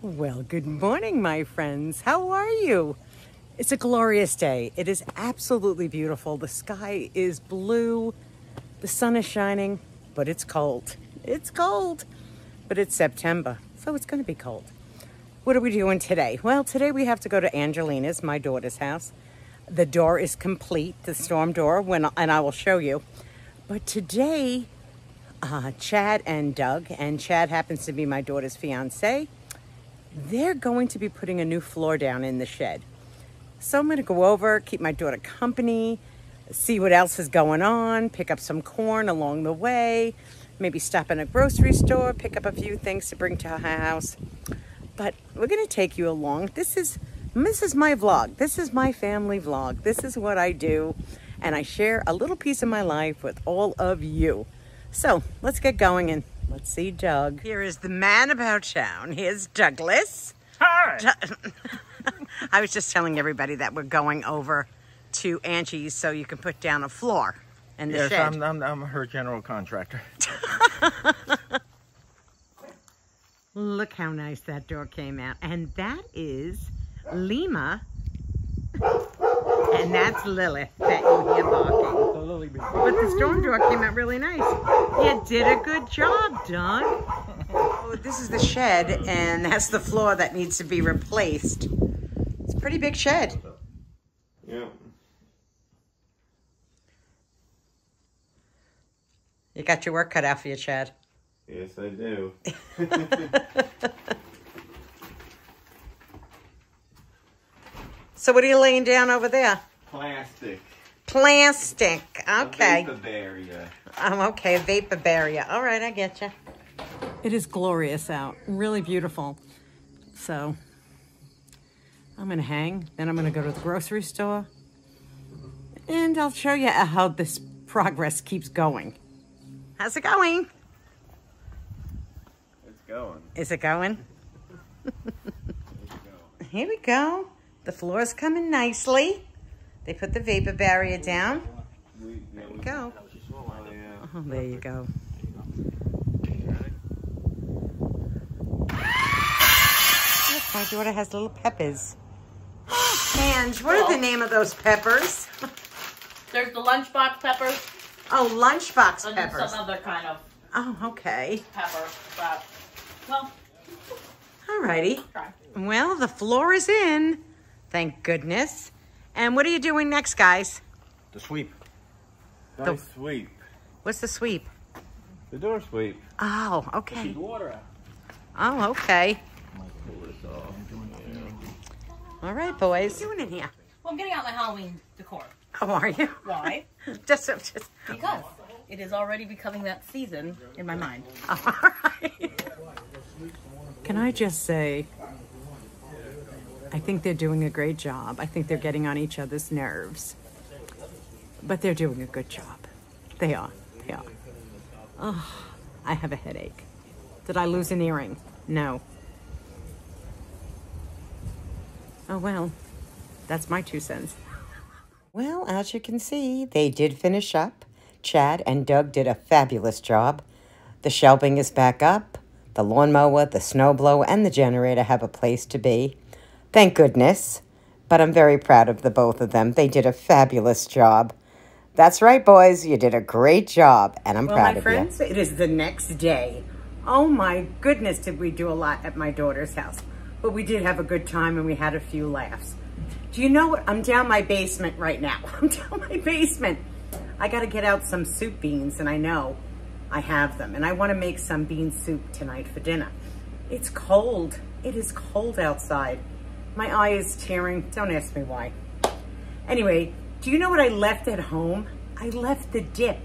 Well, good morning, my friends. How are you? It's a glorious day. It is absolutely beautiful. The sky is blue. The sun is shining, but it's cold. It's cold, but it's September, so it's going to be cold. What are we doing today? Well, today we have to go to Angelina's, my daughter's house. The door is complete, the storm door, and I will show you. But today, Chad and Doug, and Chad happens to be my daughter's fiancé, they're going to be putting a new floor down in the shed. So I'm going to go over, keep my daughter company, see what else is going on, pick up some corn along the way, maybe stop in a grocery store, pick up a few things to bring to her house. But we're going to take you along. This is my vlog. This is my family vlog. This is what I do. And I share a little piece of my life with all of you. So let's get going and let's see Doug. Here is the man about town. Here's Douglas. Hi. I was just telling everybody that we're going over to Angie's so you can put down a floor in the shed. Yes, I'm her general contractor. Look how nice that door came out. And that is Lima. And that's Lilith that you hear barking. But the storm door came out really nice. You did a good job, Doug. Oh, this is the shed, and that's the floor that needs to be replaced. It's a pretty big shed. Yeah. You got your work cut out for you, Chad. Yes, I do. So what are you laying down over there? Plastic. Plastic. Okay. A vapor barrier. Okay, a vapor barrier. All right, I get you. It is glorious out. Really beautiful. So I'm going to hang. Then I'm going to go to the grocery store. And I'll show you how this progress keeps going. How's it going? It's going. Is it going? Here we go. The floor's coming nicely. They put the vapor barrier down. There we go. Oh, there you go. Yes, my daughter has little peppers. And what are the name of those peppers? There's the lunchbox peppers. Oh, lunchbox and peppers. And some other kind of okay. pepper. But, well. Alrighty. Try. Well, the floor is in. Thank goodness. And what are you doing next, guys? The sweep. The sweep. What's the sweep? The door sweep. Oh, okay. Keep water out. Oh, okay. Pull this off. All right, boys. What are you doing in here? Well, I'm getting out my Halloween decor. Oh, are you? Why? just Because it is already becoming that season in my mind. All right. Can I just say, I think they're doing a great job. I think they're getting on each other's nerves. But they're doing a good job. They are. They are. Oh, I have a headache. Did I lose an earring? No. Oh, well, that's my 2 cents. Well, as you can see, they did finish up. Chad and Doug did a fabulous job. The shelving is back up. The lawnmower, the snowblower, and the generator have a place to be. Thank goodness. But I'm very proud of the both of them. They did a fabulous job. That's right, boys. You did a great job, and I'm proud of you. Well, my friends, it is the next day. Oh, my goodness, did we do a lot at my daughter's house. But we did have a good time, and we had a few laughs. Do you know what? I'm down my basement right now. I'm down my basement. I got to get out some soup beans, and I know I have them. And I want to make some bean soup tonight for dinner. It's cold. It is cold outside. My eye is tearing. Don't ask me why. Anyway, do you know what I left at home? I left the dip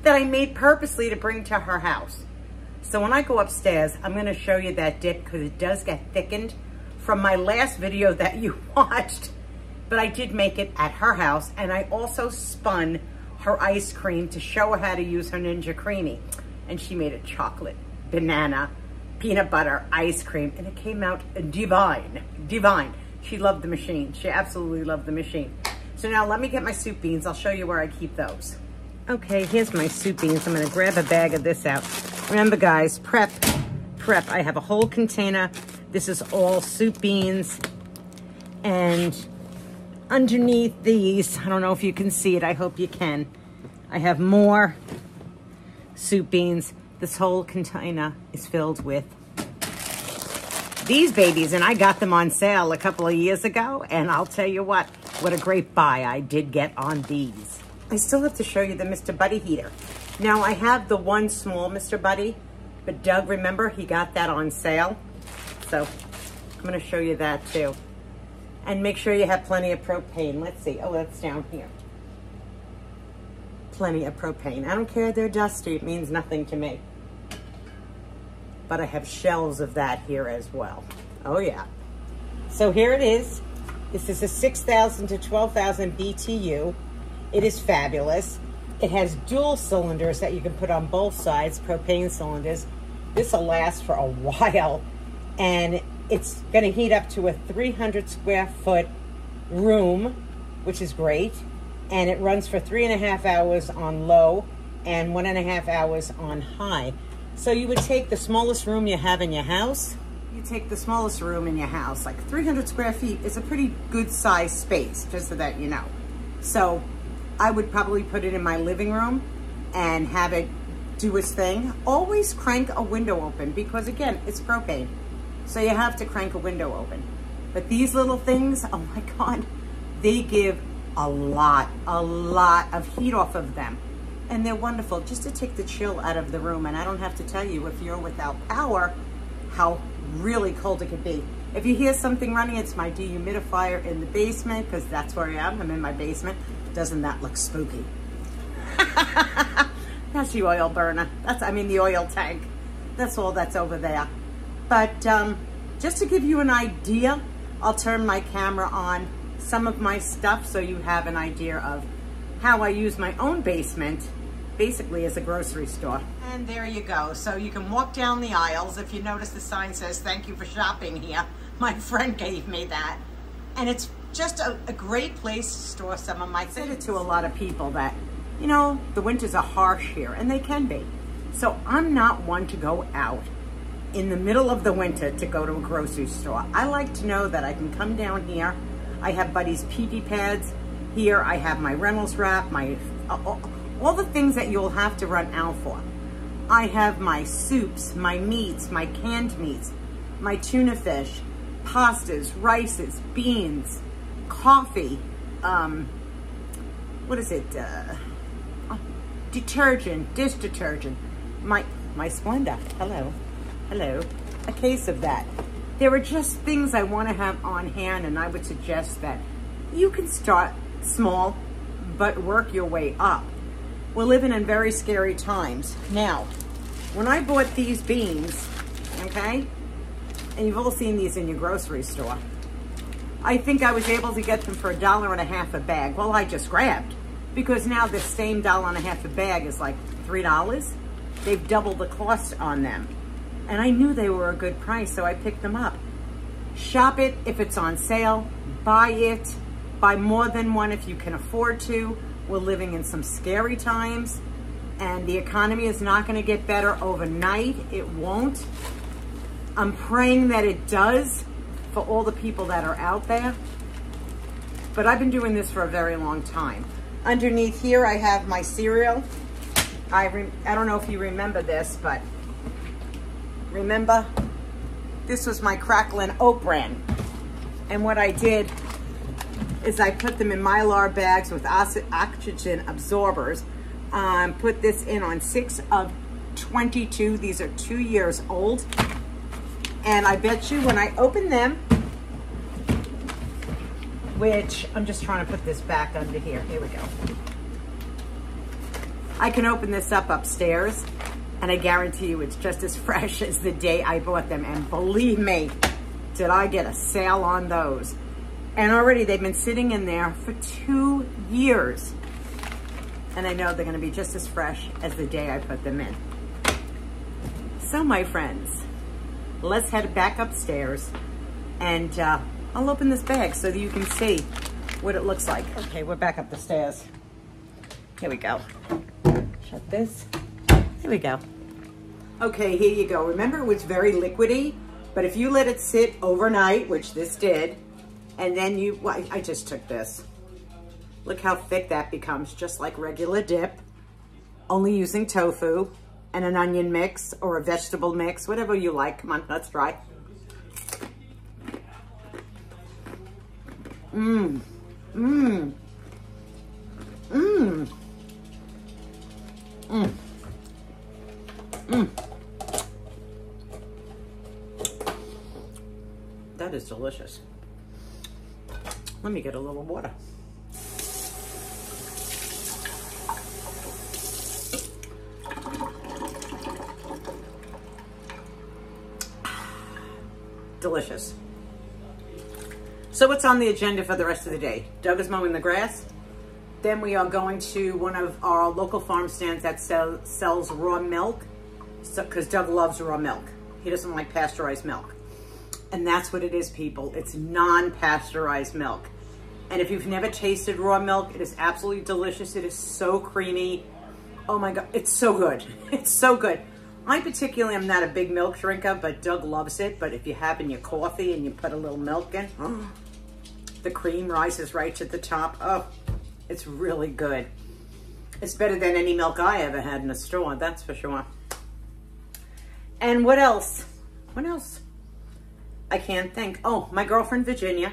that I made purposely to bring to her house. So when I go upstairs, I'm going to show you that dip because it does get thickened from my last video that you watched. But I did make it at her house, and I also spun her ice cream to show her how to use her Ninja Creamy. And she made a chocolate, banana, peanut butter ice cream, and it came out divine, divine. She loved the machine. She absolutely loved the machine. So now let me get my soup beans. I'll show you where I keep those. Okay, here's my soup beans. I'm gonna grab a bag of this out. Remember guys, prep. I have a whole container This is all soup beans. And underneath these, I don't know if you can see it, I hope you can, I have more soup beans. This whole container is filled with these babies, and I got them on sale a couple of years ago, and I'll tell you what a great buy I did get on these. I still have to show you the Mr. Buddy heater. Now, I have the one small Mr. Buddy, but Doug, remember, he got that on sale. So I'm gonna show you that too. And make sure you have plenty of propane. Let's see, oh, that's down here. Plenty of propane. I don't care they're dusty, it means nothing to me. But I have shelves of that here as well. Oh yeah. So here it is. This is a 6,000 to 12,000 BTU. It is fabulous. It has dual cylinders that you can put on both sides, propane cylinders. This will last for a while. And it's gonna heat up to a 300 square foot room, which is great. And it runs for 3.5 hours on low and 1.5 hours on high. So you would take the smallest room you have in your house. You take the smallest room in your house, like 300 square feet is a pretty good size space, just so that you know. So I would probably put it in my living room and have it do its thing. Always crank a window open because again, it's propane. So you have to crank a window open. But these little things, oh my God, they give a lot of heat off of them. And they're wonderful just to take the chill out of the room. And I don't have to tell you, if you're without power, how really cold it could be. If you hear something running, it's my dehumidifier in the basement, because that's where I am. I'm in my basement. Doesn't that look spooky? That's the oil burner. The oil tank. That's all that's over there. But just to give you an idea, I'll turn my camera on some of my stuff so you have an idea of how I use my own basement, basically as a grocery store. And there you go. So you can walk down the aisles. If you notice, the sign says, "Thank you for shopping here." My friend gave me that. And it's just a great place to store some of my things. I said it to a lot of people that, you know, the winters are harsh here, and they can be. So I'm not one to go out in the middle of the winter to go to a grocery store. I like to know that I can come down here. I have Buddy's pee-pee pads here. I have my Reynolds wrap, all the things that you'll have to run out for. I have my soups, my meats, my canned meats, my tuna fish, pastas, rices, beans, coffee, detergent, dish detergent, my Splenda, hello, a case of that. There are just things I want to have on hand, and I would suggest that you can start small, but work your way up. We're living in very scary times. Now, when I bought these beans, okay, and you've all seen these in your grocery store, I think I was able to get them for $1.50 a bag. Well, I just grabbed, because now the same $1.50 a bag is like $3. They've doubled the cost on them. And I knew they were a good price, so I picked them up. Shop it if it's on sale. Buy it. Buy more than one if you can afford to. We're living in some scary times, and the economy is not going to get better overnight. It won't. I'm praying that it does for all the people that are out there. But I've been doing this for a very long time. Underneath here, I have my cereal. I don't know if you remember this, but remember, this was my Cracklin' Oat Bran. And what I did is I put them in Mylar bags with oxygen absorbers. Put this in on 6 of 22. These are 2 years old. And I bet you when I open them, which I'm just trying to put this back under here. Here we go. I can open this up upstairs, and I guarantee you it's just as fresh as the day I bought them. And believe me, did I get a sale on those. And already they've been sitting in there for 2 years. And I know they're gonna be just as fresh as the day I put them in. So my friends, let's head back upstairs, and I'll open this bag so that you can see what it looks like. Okay, we're back up the stairs. Here we go. Shut this. Here we go. Okay, here you go. Remember, it was very liquidy. But if you let it sit overnight, which this did, and then you, well, I just took this. Look how thick that becomes, just like regular dip. Only using tofu and an onion mix or a vegetable mix, whatever you like. Come on, let's try. Mmm. Mmm. Mmm. Mmm. Mmm. That is delicious. Let me get a little water. Delicious. So what's on the agenda for the rest of the day? Doug is mowing the grass. Then we are going to one of our local farm stands that sells raw milk, because Doug loves raw milk. He doesn't like pasteurized milk. And that's what it is, people. It's non-pasteurized milk. And if you've never tasted raw milk, it is absolutely delicious. It is so creamy. Oh my God, it's so good. It's so good. I particularly am not a big milk drinker, but Doug loves it. But if you have in your coffee and you put a little milk in, oh, the cream rises right to the top. Oh, it's really good. It's better than any milk I ever had in a store, that's for sure. And what else? What else? I can't think. Oh, my girlfriend, Virginia.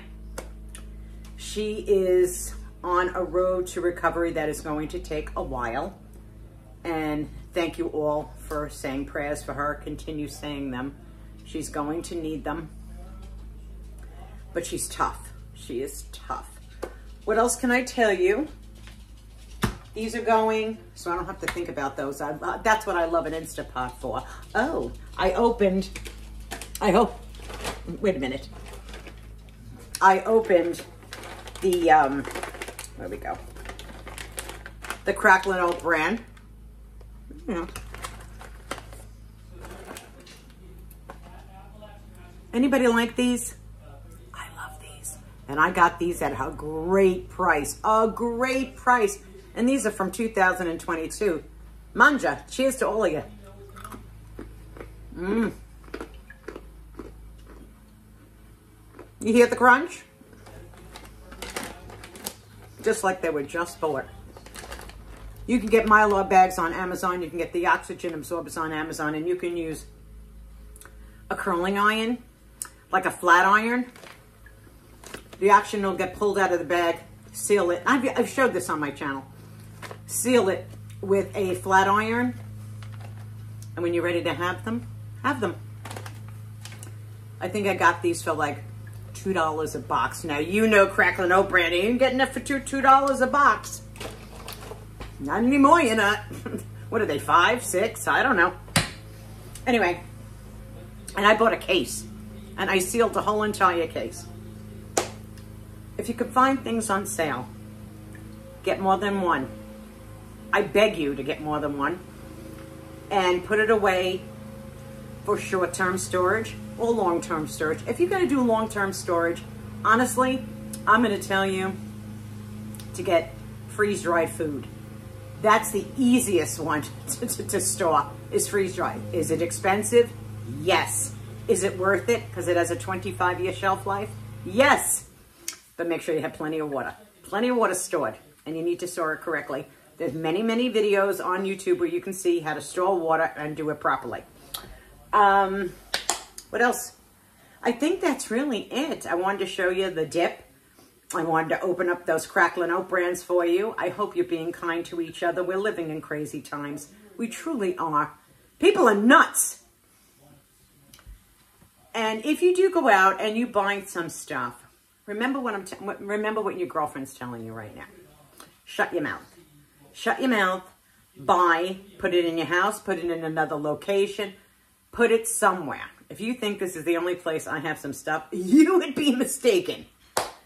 She is on a road to recovery that is going to take a while. And thank you all for saying prayers for her. Continue saying them. She's going to need them. But she's tough. She is tough. What else can I tell you? These are going, so I don't have to think about those. That's what I love an Instapot for. Oh, I opened, wait a minute. I opened the, where we go? The Cracklin' Oat brand. Yeah. Anybody like these? I love these. And I got these at a great price. A great price. And these are from 2022. Manja. Cheers to all of you. Mmm. You hear the crunch? Just like they were just bought. You can get Mylar bags on Amazon. You can get the oxygen absorbers on Amazon. And you can use a curling iron, like a flat iron. The oxygen will get pulled out of the bag. Seal it. I've showed this on my channel. Seal it with a flat iron. And when you're ready to have them, have them. I think I got these for like $2 a box. Now, you know Cracklin' Oat brand. You ain't getting it for $2 a box. Not anymore, you're not. What are they, 5, 6? I don't know. Anyway, and I bought a case. And I sealed the whole entire case. If you could find things on sale, get more than one. I beg you to get more than one. And put it away for short-term storage or long-term storage. If you're going to do long-term storage, honestly, I'm going to tell you to get freeze-dried food. That's the easiest one to store, is freeze-dried. Is it expensive? Yes. Is it worth it because it has a 25-year shelf life? Yes. But make sure you have plenty of water. Plenty of water stored, and you need to store it correctly. There's many, many videos on YouTube where you can see how to store water and do it properly. What else? I think that's really it. I wanted to show you the dip. I wanted to open up those Cracklin' Oat brands for you. I hope you're being kind to each other. We're living in crazy times. We truly are. People are nuts. And if you do go out and you buy some stuff, remember what your girlfriend's telling you right now. Shut your mouth. Shut your mouth. Buy. Put it in your house. Put it in another location. Put it somewhere. If you think this is the only place I have some stuff, you would be mistaken.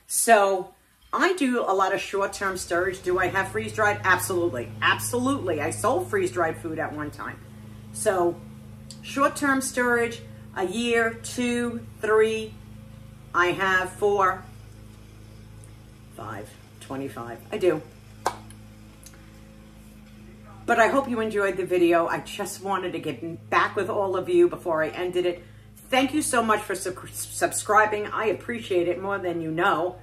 So I do a lot of short-term storage. Do I have freeze-dried? Absolutely. Absolutely. I sold freeze-dried food at one time. So short-term storage, a year, 2, 3. I have 4, 5, 25. I do. But I hope you enjoyed the video. I just wanted to get back with all of you before I ended it. Thank you so much for subscribing. I appreciate it more than you know.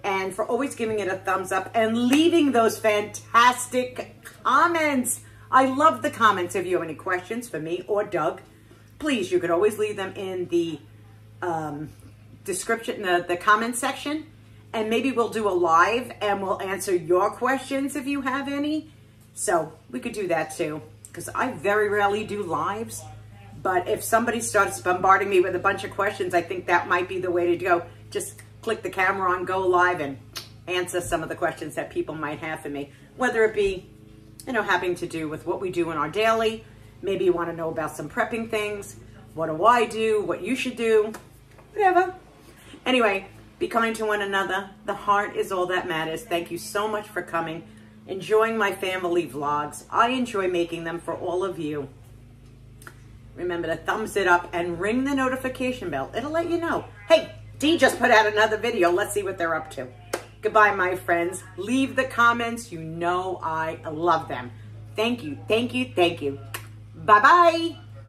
And for always giving it a thumbs up and leaving those fantastic comments. I love the comments. If you have any questions for me or Doug, please, you could always leave them in the description, the comment section. And maybe we'll do a live and we'll answer your questions if you have any. So we could do that too, because I very rarely do lives. But if somebody starts bombarding me with a bunch of questions, I think that might be the way to go. Just click the camera on go live and answer some of the questions that people might have for me. Whether it be, you know, having to do with what we do in our daily. Maybe you want to know about some prepping things. What do I do? What you should do? Whatever. Anyway, be kind to one another. The heart is all that matters. Thank you so much for coming. Enjoying my family vlogs. I enjoy making them for all of you. Remember to thumbs it up and ring the notification bell. It'll let you know. Hey, Dee just put out another video. Let's see what they're up to. Goodbye, my friends. Leave the comments. You know I love them. Thank you, thank you, thank you. Bye-bye.